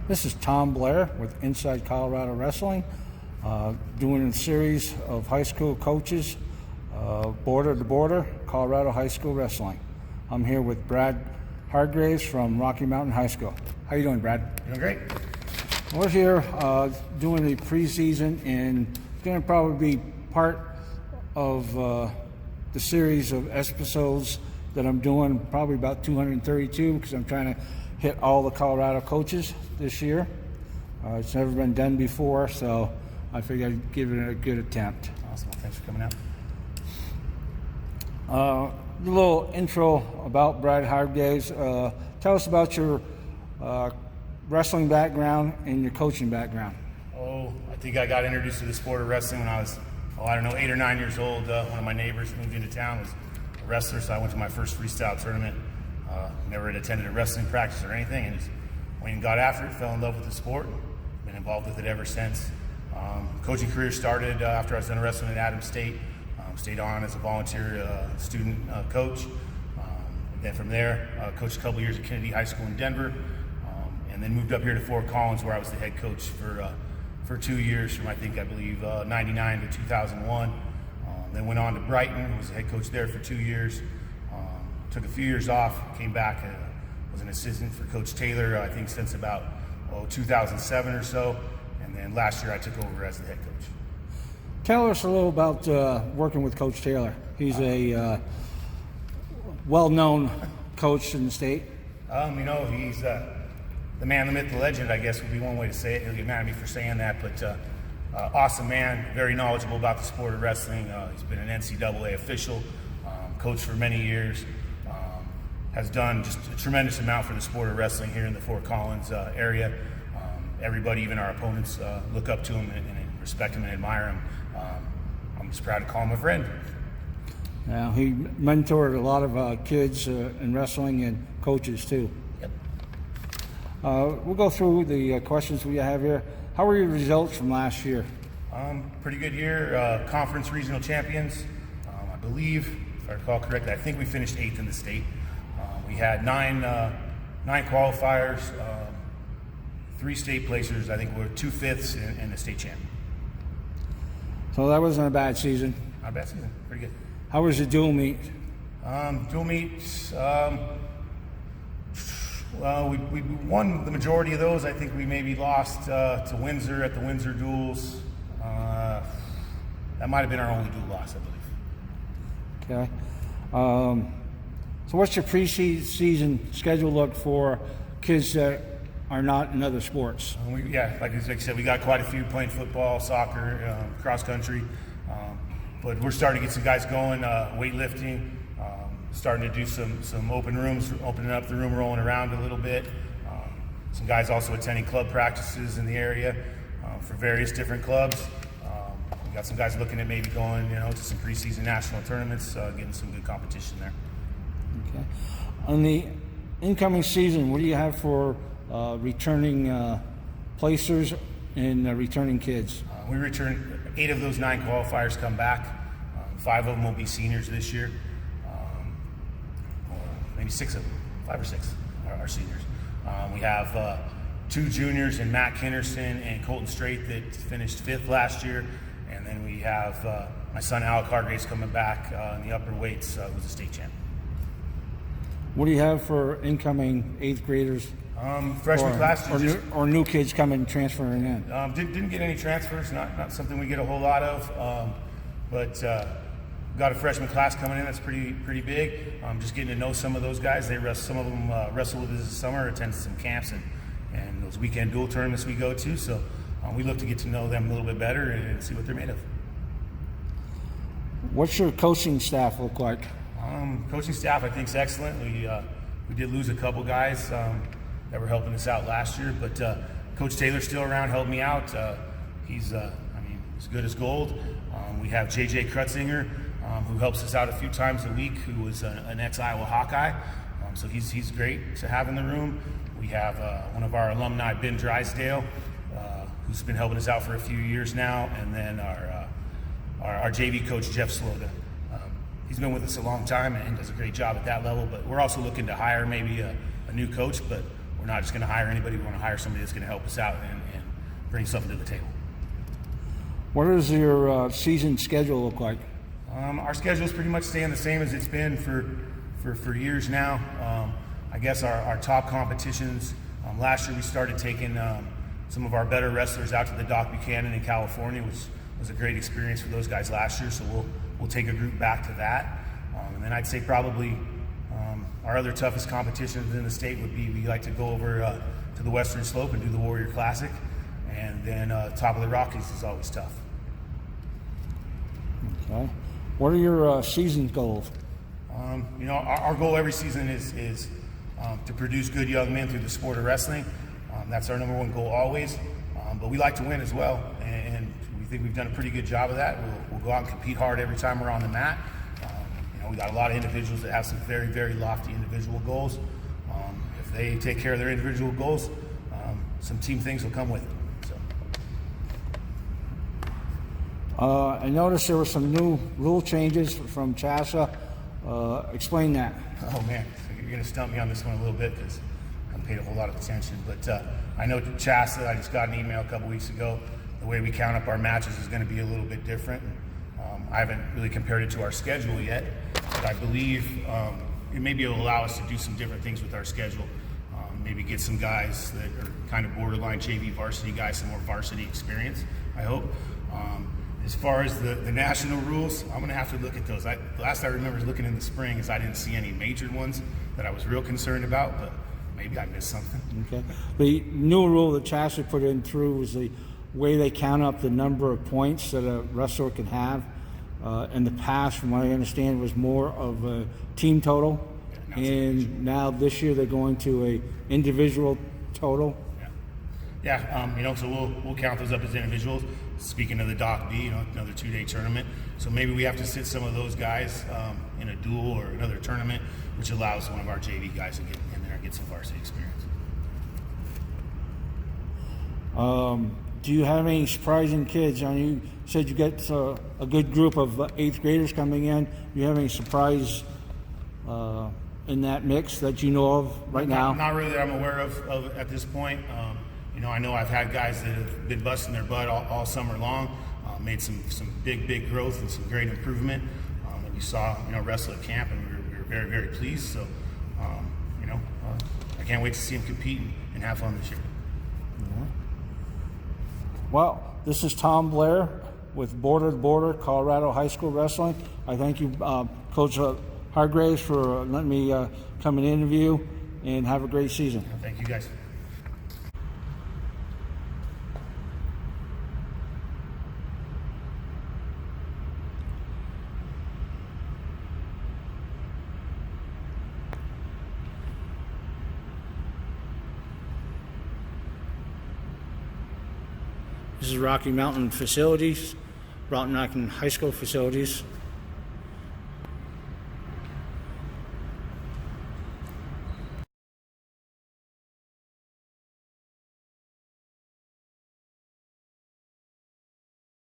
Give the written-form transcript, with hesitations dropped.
This is Tom Blair with Inside Colorado Wrestling, doing a series of high school coaches, border to border, Colorado High School Wrestling. I'm here with Brad Hargreaves from Rocky Mountain High School. How you doing, Brad? Doing great. We're here doing the preseason, and it's going to probably be part of the series of episodes that I'm doing, probably about 232, because I'm trying to hit all the Colorado coaches this year. It's never been done before, so I figured I'd give it a good attempt. Awesome. Thanks for coming out. A little intro about Brad Hargreaves. Tell us about your wrestling background and your coaching background. I think I got introduced to the sport of wrestling when I was, 8 or 9 years old. One of my neighbors moved into town, was a wrestler, so I went to my first freestyle tournament. Never had attended a wrestling practice or anything, and just went and got after it, fell in love with the sport, been involved with it ever since. Coaching career started after I was done wrestling at Adams State. Stayed on as a volunteer student coach. Then from there, coached a couple years at Kennedy High School in Denver, and then moved up here to Fort Collins, where I was the head coach for 2 years, from I believe 99 to 2001. Then went on to Brighton, was the head coach there for 2 years. Took a few years off, came back, was an assistant for Coach Taylor, I think since about 2007 or so, and then last year I took over as the head coach. Tell us a little about working with Coach Taylor. He's a well-known coach in the state. He's the man, the myth, the legend, I guess would be one way to say it. He'll get mad at me for saying that, but awesome man, very knowledgeable about the sport of wrestling. He's been an NCAA official, coached for many years, has done just a tremendous amount for the sport of wrestling here in the Fort Collins area. Everybody, even our opponents, look up to him and respect him and admire him. I'm just proud to call him a friend. Now, he mentored a lot of kids in wrestling and coaches too. Yep. We'll go through the questions we have here. How were your results from last year? Pretty good year. Conference regional champions. I believe, if I recall correctly, I think we finished 8th in the state. We had nine qualifiers, 3 state placers. I think we were 2 fifths and a state champ. So that wasn't a bad season. Not a bad season. Pretty good. How was your dual meet? Dual meets. Well, we won the majority of those. I think we maybe lost to Windsor at the Windsor duels. That might have been our only dual loss, I believe. Okay. So what's your preseason schedule look for kids that are not in other sports? Like I said, we got quite a few playing football, soccer, cross country. But we're starting to get some guys going, weightlifting, starting to do some open rooms, opening up the room, rolling around a little bit. Some guys also attending club practices in the area for various different clubs. We got some guys looking at maybe going, to some preseason national tournaments, getting some good competition there. Okay. On the incoming season, what do you have for returning placers and returning kids? We return 8 of those 9 qualifiers come back. 5 of them will be seniors this year. Or maybe 6 of them, 5 or 6 are seniors. We have 2 juniors in Matt Kinnerson and Colton Strait that finished 5th last year. And then we have my son Alec Hargreaves coming back in the upper weights, who's a state champ. What do you have for incoming 8th graders? Freshman class. Or new kids coming, transferring in? Didn't get any transfers, not something we get a whole lot of. But got a freshman class coming in that's pretty big. Just getting to know some of those guys. Some of them wrestle with us this summer, attend some camps and those weekend dual tournaments we go to. So we look to get to know them a little bit better and see what they're made of. What's your coaching staff look like? Coaching staff, I think, is excellent. We did lose a couple guys that were helping us out last year, but Coach Taylor's still around, helped me out. He's as good as gold. We have JJ Krutzinger, who helps us out a few times a week, who was an ex-Iowa Hawkeye. So he's great to have in the room. We have one of our alumni, Ben Drysdale, who's been helping us out for a few years now, and then our JV coach, Jeff Sloga. He's been with us a long time and does a great job at that level, but we're also looking to hire maybe a new coach, but we're not just going to hire anybody. We want to hire somebody that's going to help us out and bring something to the table. What does your season schedule look like? Our schedule is pretty much staying the same as it's been for years now. I guess our top competitions, last year we started taking some of our better wrestlers out to the Doc Buchanan in California, which was a great experience for those guys last year, so we'll take a group back to that. And then I'd say probably our other toughest competitions in the state would be, we like to go over to the Western Slope and do the Warrior Classic, and then top of the Rockies is always tough. Okay. What are your season goals? Our goal every season is to produce good young men through the sport of wrestling. That's our number one goal always. But we like to win as well, and we think we've done a pretty good job of that. We'll go out and compete hard every time we're on the mat. We got a lot of individuals that have some very, very lofty individual goals. If they take care of their individual goals, some team things will come with it. I noticed there were some new rule changes from CHASA. Explain that. Oh man, you're going to stump me on this one a little bit because I haven't paid a whole lot of attention. But I know CHASA, I just got an email a couple weeks ago. The way we count up our matches is going to be a little bit different. I haven't really compared it to our schedule yet, but I believe it maybe will allow us to do some different things with our schedule. Maybe get some guys that are kind of borderline JV varsity guys, some more varsity experience, I hope. As far as the national rules, I'm going to have to look at those. Last I remember looking in the spring is I didn't see any major ones that I was real concerned about, but maybe I missed something. Okay. The new rule that CHASA put in through was the way they count up the number of points that a wrestler can have. In the past, from what I understand, was more of a team total. And now this year they're going to a individual total. Yeah. So we'll count those up as individuals. Speaking of the Doc B, another 2-day tournament. So maybe we have to sit some of those guys in a duel or another tournament, which allows one of our JV guys to get in there and get some varsity experience. Do you have any surprising kids? You said you got a good group of 8th graders coming in. Do you have any surprise in that mix that you know of right now? Not really that I'm aware of at this point. I know I've had guys that have been busting their butt all summer long, made some big growth and some great improvement that we saw, wrestle at camp, and we were very, very pleased. So, I can't wait to see them compete and have fun this year. Mm-hmm. Well, this is Tom Blair with Border to Border Colorado High School Wrestling. I thank you, Coach Hargreaves, for letting me come and interview, and have a great season. Thank you, guys. This is Rocky Mountain Facilities, Rocky Mountain High School Facilities.